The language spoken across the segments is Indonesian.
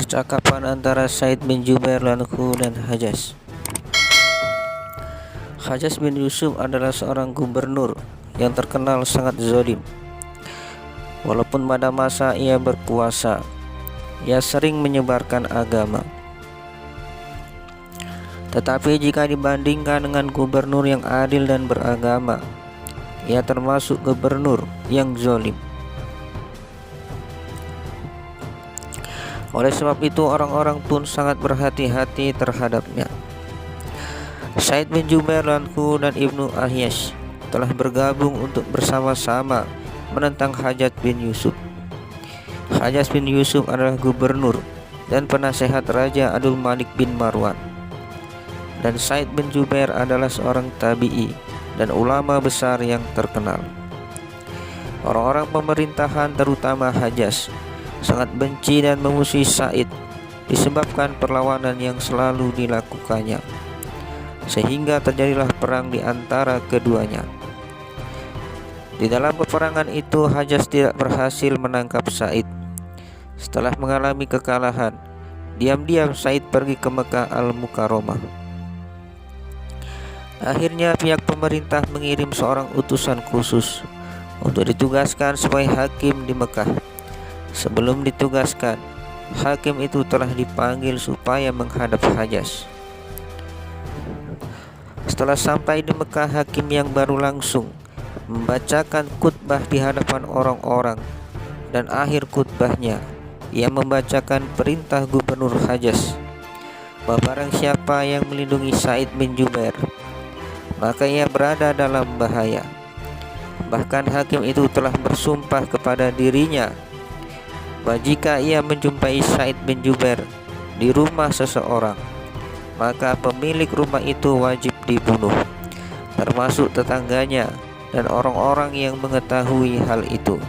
Percakapan antara Said bin Jubair Lanhu dan Hajjaj. Hajjaj bin Yusuf adalah seorang gubernur yang terkenal sangat zalim. Walaupun pada masa ia berkuasa, ia sering menyebarkan agama. Tetapi jika dibandingkan dengan gubernur yang adil dan beragama, ia termasuk gubernur yang zalim. Oleh sebab itu orang-orang pun sangat berhati-hati terhadapnya. Said bin Jubair Lanhu dan Ibnu Ahyas telah bergabung untuk bersama-sama menentang Hajjaj bin Yusuf. Hajjaj bin Yusuf adalah gubernur dan penasehat Raja Abdul Malik bin Marwan. Dan Said bin Jubair adalah seorang tabi'i dan ulama besar yang terkenal. Orang-orang pemerintahan terutama Hajjaj sangat benci dan memusuhi Said disebabkan perlawanan yang selalu dilakukannya, sehingga terjadilah perang di antara keduanya. Di dalam peperangan itu Hajjaj tidak berhasil menangkap Said. Setelah mengalami kekalahan, diam-diam Said pergi ke Mekah Al-Mukarramah. Akhirnya pihak pemerintah mengirim seorang utusan khusus untuk ditugaskan sebagai hakim di Mekah. Sebelum ditugaskan, hakim itu telah dipanggil supaya menghadap Hajjaj. Setelah sampai di Mekah, hakim yang baru langsung membacakan khutbah di hadapan orang-orang, dan akhir khutbahnya ia membacakan perintah gubernur Hajjaj bahwa barang siapa yang melindungi Said bin Jubair, maka ia berada dalam bahaya. Bahkan hakim itu telah bersumpah kepada dirinya bahwa jika ia menjumpai Said bin Jubair di rumah seseorang, maka pemilik rumah itu wajib dibunuh, termasuk tetangganya dan orang-orang yang mengetahui hal itu.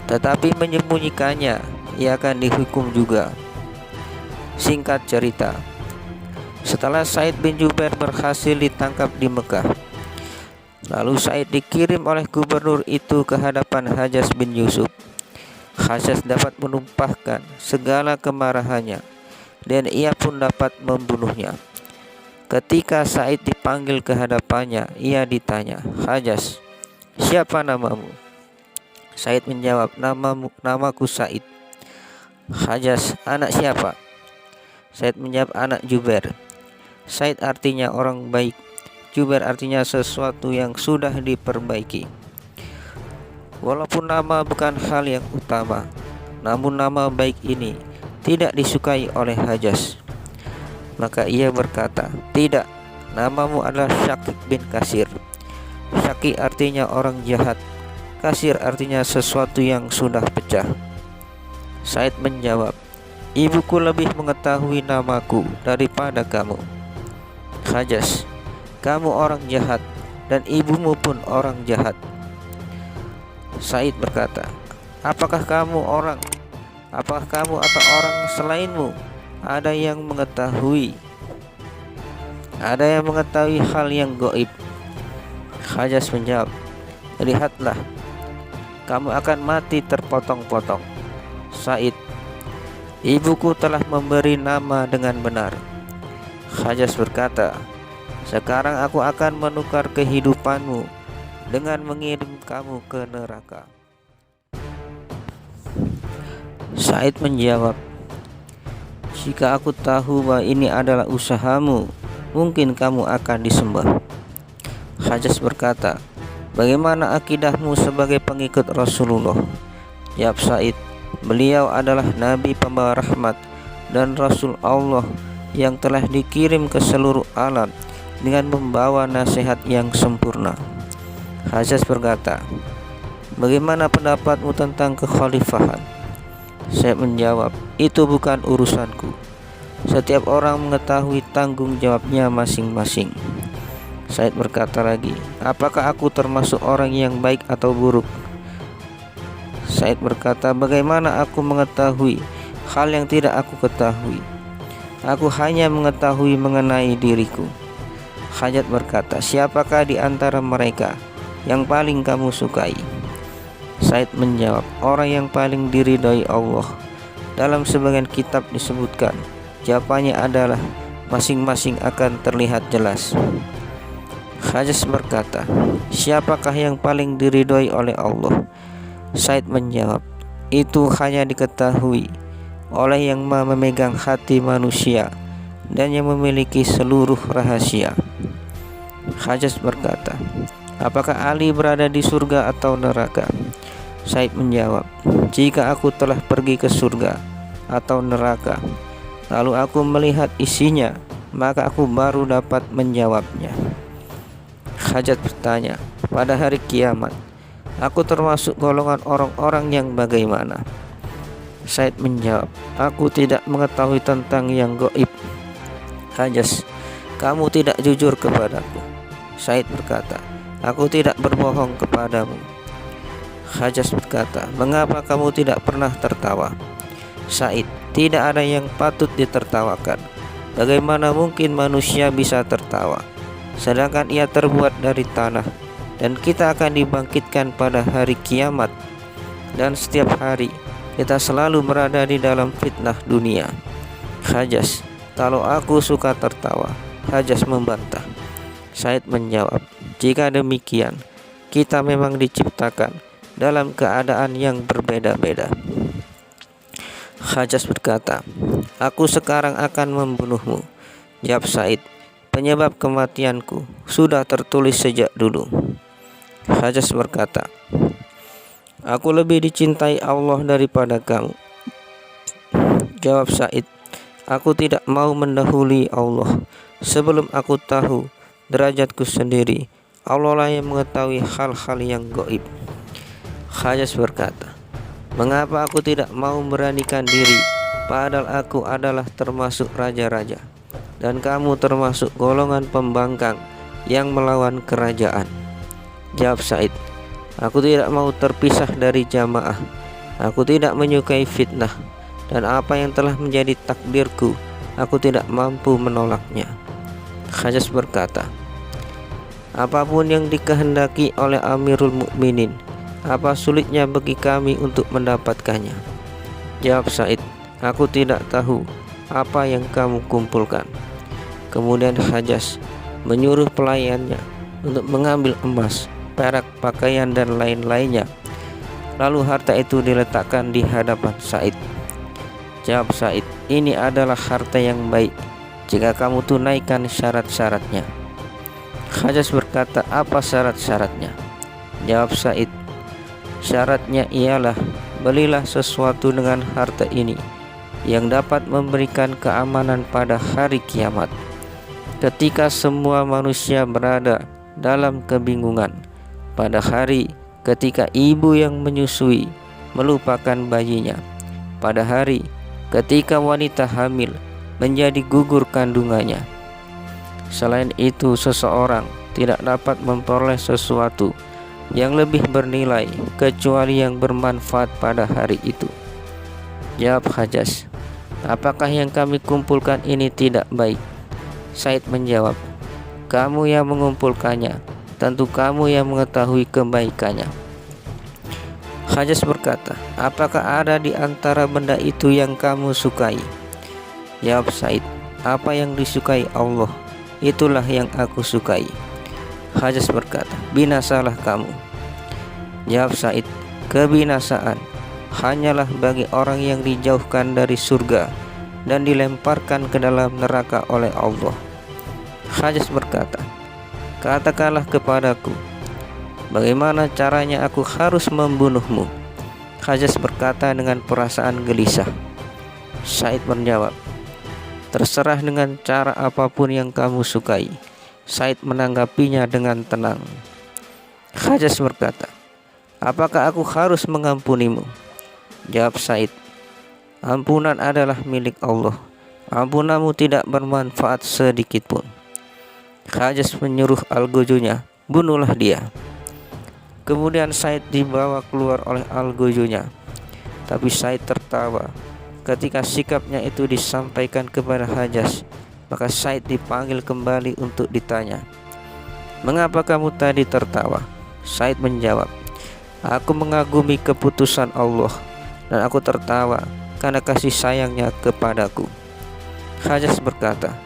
Tetapi menyembunyikannya, ia akan dihukum juga. Singkat cerita, setelah Said bin Jubair berhasil ditangkap di Mekah, lalu Said dikirim oleh gubernur itu ke hadapan Hajjaj bin Yusuf. Hajjaj dapat menumpahkan segala kemarahannya dan ia pun dapat membunuhnya. Ketika Said dipanggil ke hadapannya, ia ditanya, "Hajjaj, siapa namamu?" Said menjawab, "Namaku Said." "Hajjaj, anak siapa?" Said menjawab, "Anak Jubair." Said artinya orang baik, Jubair artinya sesuatu yang sudah diperbaiki. Walaupun nama bukan hal yang utama, namun nama baik ini tidak disukai oleh Hajjaj. Maka ia berkata, "Tidak, namamu adalah Syakik bin Kasir." Syakik artinya orang jahat, Kasir artinya sesuatu yang sudah pecah. Said menjawab, "Ibuku lebih mengetahui namaku daripada kamu." "Hajjaj, kamu orang jahat dan ibumu pun orang jahat." Said berkata, Apakah kamu atau orang selainmu ada yang mengetahui hal yang gaib?" Hajjaj menjawab, "Lihatlah, kamu akan mati terpotong-potong." Said, "Ibuku telah memberi nama dengan benar." Hajjaj berkata, "Sekarang aku akan menukar kehidupanmu dengan mengirim kamu ke neraka." Said menjawab, "Jika aku tahu bahwa ini adalah usahamu, mungkin kamu akan disembah." Hajjaj berkata, "Bagaimana akidahmu sebagai pengikut Rasulullah?" Jawab Said, "Beliau adalah Nabi pembawa rahmat dan Rasul Allah yang telah dikirim ke seluruh alam dengan membawa nasihat yang sempurna." Hajjaj berkata, "Bagaimana pendapatmu tentang kekhalifahan?" Saya menjawab, "Itu bukan urusanku. Setiap orang mengetahui tanggung jawabnya masing-masing." Said berkata lagi, "Apakah aku termasuk orang yang baik atau buruk?" Said berkata, "Bagaimana aku mengetahui hal yang tidak aku ketahui? Aku hanya mengetahui mengenai diriku." Hajjaj berkata, "Siapakah di antara mereka yang paling kamu sukai?" Said menjawab, "Orang yang paling diridhai Allah Dalam sebagian kitab disebutkan, jawabannya adalah masing-masing akan terlihat jelas. Hajjaj berkata, siapakah yang paling diridhoi oleh Allah? Said menjawab, itu hanya diketahui oleh yang memegang hati manusia dan yang memiliki seluruh rahasia. Hajjaj berkata, apakah Ali berada di surga atau neraka? Said menjawab, jika aku telah pergi ke surga atau neraka, lalu aku melihat isinya, maka aku baru dapat menjawabnya. Hajjaj bertanya, pada hari kiamat, aku termasuk golongan orang-orang yang bagaimana? Said menjawab, aku tidak mengetahui tentang yang gaib. Hajjaj, kamu tidak jujur kepadaku. Said berkata, aku tidak berbohong kepadamu. Hajjaj berkata, mengapa kamu tidak pernah tertawa? Said, tidak ada yang patut ditertawakan. Bagaimana mungkin manusia bisa tertawa, sedangkan ia terbuat dari tanah, dan kita akan dibangkitkan pada hari kiamat, dan setiap hari kita selalu berada di dalam fitnah dunia. Hajjaj, kalau aku suka tertawa. Hajjaj membantah. Said menjawab, jika demikian, kita memang diciptakan dalam keadaan yang berbeda-beda. Hajjaj berkata, aku sekarang akan membunuhmu. Jawab Said, penyebab kematianku sudah tertulis sejak dulu. Hajjaj berkata, aku lebih dicintai Allah daripada kamu. Jawab Said, aku tidak mau mendahului Allah. Sebelum aku tahu derajatku sendiri, Allah lah yang mengetahui hal-hal yang gaib. Hajjaj berkata, mengapa aku tidak mau beranikan diri, padahal aku adalah termasuk raja-raja, dan kamu termasuk golongan pembangkang yang melawan kerajaan. Jawab Said, aku tidak mau terpisah dari jamaah. Aku tidak menyukai fitnah, dan apa yang telah menjadi takdirku, aku tidak mampu menolaknya. Hajjaj berkata, apapun yang dikehendaki oleh Amirul Mukminin, apa sulitnya bagi kami untuk mendapatkannya? Jawab Said, aku tidak tahu apa yang kamu kumpulkan. Kemudian Hajjaj menyuruh pelayannya untuk mengambil emas, perak, pakaian, dan lain-lainnya. Lalu harta itu diletakkan di hadapan Said. Jawab Said, ini adalah harta yang baik jika kamu tunaikan syarat-syaratnya. Hajjaj berkata, apa syarat-syaratnya? Jawab Said, syaratnya ialah belilah sesuatu dengan harta ini yang dapat memberikan keamanan pada hari kiamat, ketika semua manusia berada dalam kebingungan, pada hari ketika ibu yang menyusui melupakan bayinya, pada hari ketika wanita hamil menjadi gugur kandungannya. Selain itu, seseorang tidak dapat memperoleh sesuatu yang lebih bernilai kecuali yang bermanfaat pada hari itu. Jawab Hajjaj, apakah yang kami kumpulkan ini tidak baik? Said menjawab, kamu yang mengumpulkannya, tentu kamu yang mengetahui kebaikannya. Hajjaj berkata, apakah ada di antara benda itu yang kamu sukai? Jawab Said, apa yang disukai Allah, itulah yang aku sukai. Hajjaj berkata, binasalah kamu. Jawab Said, kebinasaan hanyalah bagi orang yang dijauhkan dari surga dan dilemparkan ke dalam neraka oleh Allah. Hajjaj berkata, katakanlah kepadaku, bagaimana caranya aku harus membunuhmu? Hajjaj berkata dengan perasaan gelisah. Said menjawab, terserah dengan cara apapun yang kamu sukai. Said menanggapinya dengan tenang. Hajjaj berkata, apakah aku harus mengampunimu? Jawab Said, ampunan adalah milik Allah. Ampunanmu tidak bermanfaat sedikit pun. Hajjaj menyuruh Al-Ghujunya, bunuhlah dia. Kemudian Said dibawa keluar oleh Al-Ghujunya. Tapi Said tertawa ketika sikapnya itu disampaikan kepada Hajjaj. Maka Said dipanggil kembali untuk ditanya, mengapa kamu tadi tertawa? Said menjawab, aku mengagumi keputusan Allah dan aku tertawa karena kasih sayangnya kepadaku. Hajas berkata,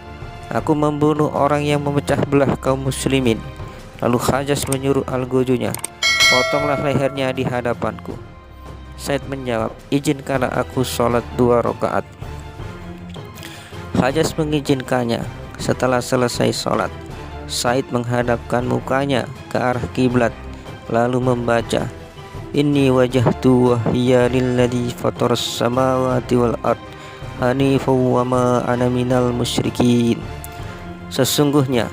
aku membunuh orang yang memecah belah kaum muslimin. Lalu Hajas menyuruh Al-Gojunya, potonglah lehernya di hadapanku. Said menjawab, izinkanlah aku sholat 2 rakaat. Hajas mengizinkannya. Setelah selesai sholat, Said menghadapkan mukanya ke arah kiblat lalu membaca, Inni wajahtu wahya lilladzi fataras samawati wal ard hanifan wa ma ana minal musyrikin. Sesungguhnya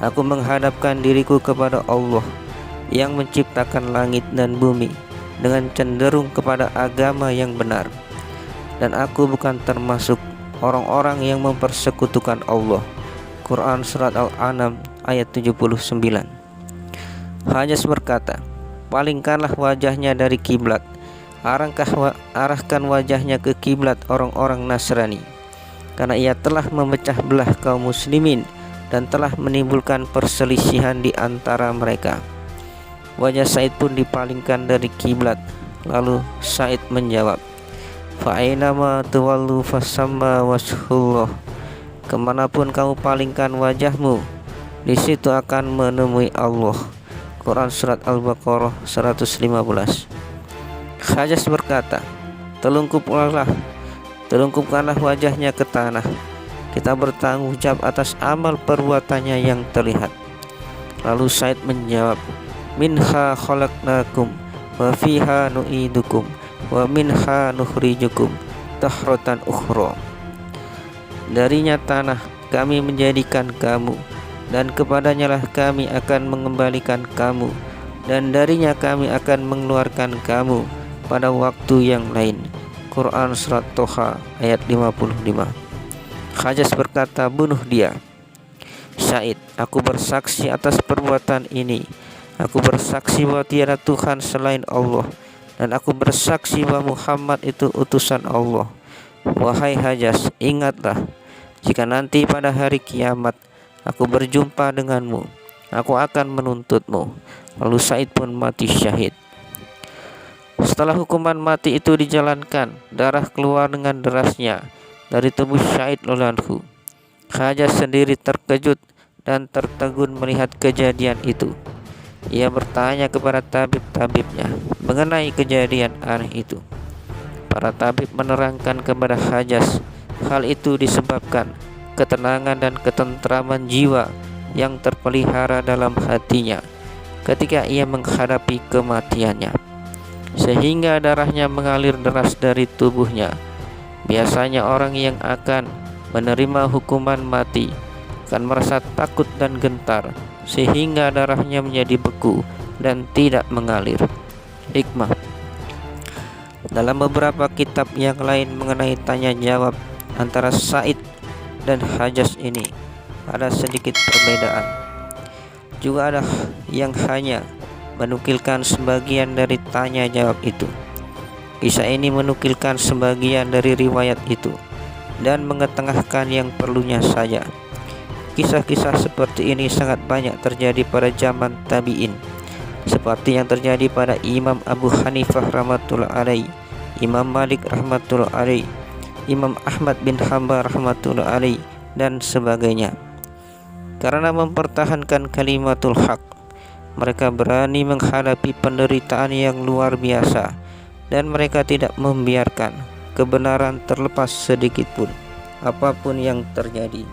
aku menghadapkan diriku kepada Allah yang menciptakan langit dan bumi dengan cenderung kepada agama yang benar, dan aku bukan termasuk orang-orang yang mempersekutukan Allah. Quran Surat Al-An'am ayat 79. Hajas berkata, palingkanlah wajahnya dari kiblat, arahkan wajahnya ke kiblat orang-orang Nasrani, karena ia telah memecah belah kaum muslimin dan telah menimbulkan perselisihan di antara mereka. Wajah Said pun dipalingkan dari kiblat. Lalu Said menjawab, fa'ainama tuwallu fasamma wajhullah. Kemanapun kamu palingkan wajahmu, di situ akan menemui Allah. Quran Surat Al-Baqarah 115. Hajas berkata, telungkupkanlah wajahnya ke tanah. Kita bertanggung jawab atas amal perbuatannya yang terlihat. Lalu Said menjawab, minha khalaqnakum wa fiha nu'idukum wa minha nukhrijukum tahratan ukhra. Darinya tanah kami menjadikan kamu, dan kepadanya lah kami akan mengembalikan kamu, dan darinya kami akan mengeluarkan kamu pada waktu yang lain. Quran Surat Toha ayat 55. Hajas berkata, bunuh dia. Said, aku bersaksi atas perbuatan ini. Aku bersaksi bahwa tiada Tuhan selain Allah, dan aku bersaksi bahwa Muhammad itu utusan Allah. Wahai Hajas, ingatlah, jika nanti pada hari kiamat aku berjumpa denganmu, aku akan menuntutmu. Lalu Said pun mati syahid. Setelah hukuman mati itu dijalankan, darah keluar dengan derasnya dari tubuh Said radhiyallahu anhu. Hajas sendiri terkejut dan tertegun melihat kejadian itu. Ia bertanya kepada tabib-tabibnya mengenai kejadian aneh itu. Para tabib menerangkan kepada Hajas, hal itu disebabkan ketenangan dan ketentraman jiwa yang terpelihara dalam hatinya ketika ia menghadapi kematiannya, sehingga darahnya mengalir deras dari tubuhnya. Biasanya orang yang akan menerima hukuman mati akan merasa takut dan gentar, sehingga darahnya menjadi beku dan tidak mengalir. Hikmah: dalam beberapa kitab yang lain mengenai tanya jawab antara Said dan Hajas ini ada sedikit perbedaan. Juga ada yang hanya menukilkan sebagian dari tanya jawab itu. Kisah ini menukilkan sebagian dari riwayat itu dan mengetengahkan yang perlunya saja. Kisah-kisah seperti ini sangat banyak terjadi pada zaman tabi'in, seperti yang terjadi pada Imam Abu Hanifah rahmatullah alaih, Imam Malik rahmatullah alaih, Imam Ahmad bin Hanbal rahmatullah alaih, dan sebagainya. Karena mempertahankan kalimatul haq, mereka berani menghadapi penderitaan yang luar biasa, dan mereka tidak membiarkan kebenaran terlepas sedikit pun, apapun yang terjadi.